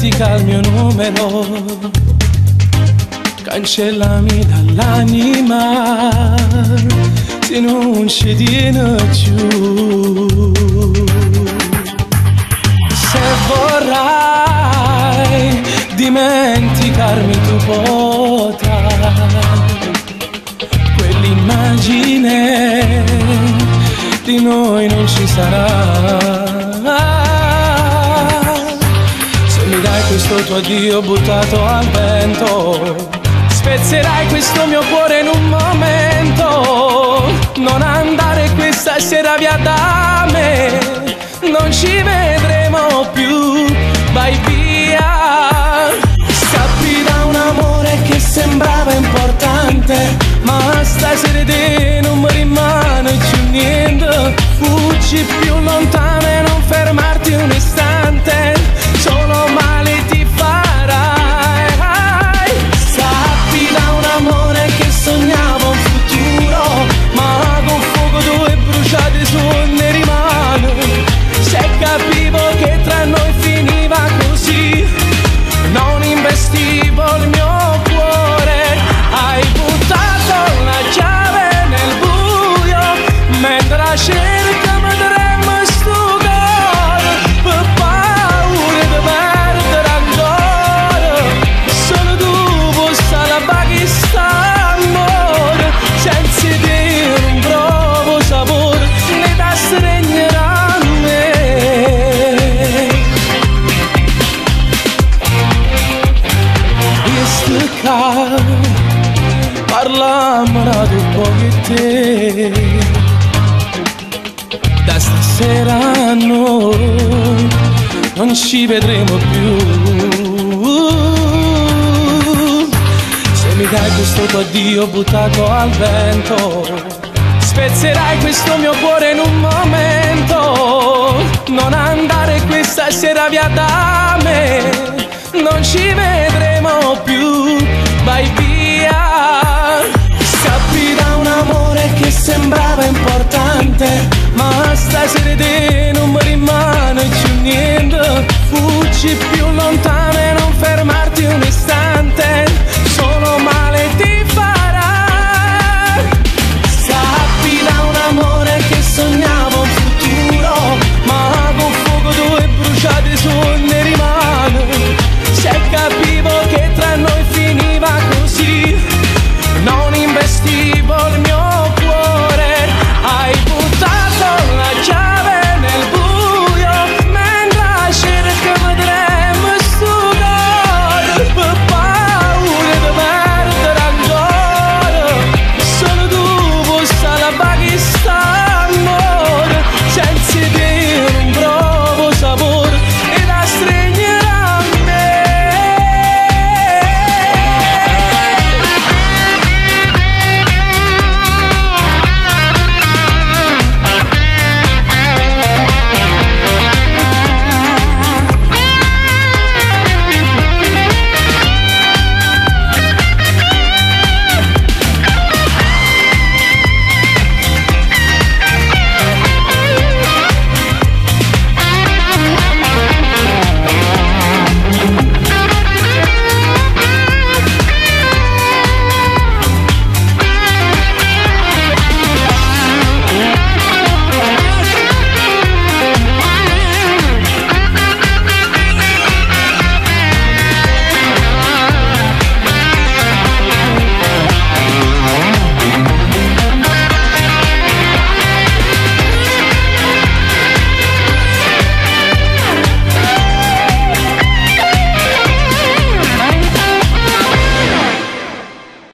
dimentica il mio numero, cancellami dall'anima se non ci tiene più. Se vorrai dimenticarmi tu potrai, quell'immagine di noi non ci sarà. Se mi dai questo tuo addio buttato al vento, spezzerai questo mio cuore in un momento. Non andare questa sera via da me, non ci vedremo più, vai via. Scappi da un amore che sembrava importante, ma stasera te non mi rimane più niente. Fuggi più lontano e non fermarti un istante, solo male ti farai. Scappi da un amore che sognavo un futuro, ma con fuoco tu e bruciati su ne rimane. Se capivo che tra noi finiva così, non investivo il mio cuore. Hai buttato la chiave nel buio, mentre la cerca mi trema sto cuore, per paura di perdere ancora. Solo tu puoi stare a Pakistan, amore, senza te non provo sapore, le taste regneranno me. Parlammo di un po' di te, da stasera noi non ci vedremo più. Se mi dai questo tuo addio buttato al vento, spezzerai questo mio cuore in un momento. Non andare questa sera via da me, non ci vedremo più, vai via. Scappi da un amore che sembrava importante, ma stasera te non mi rimane più niente. Fuggi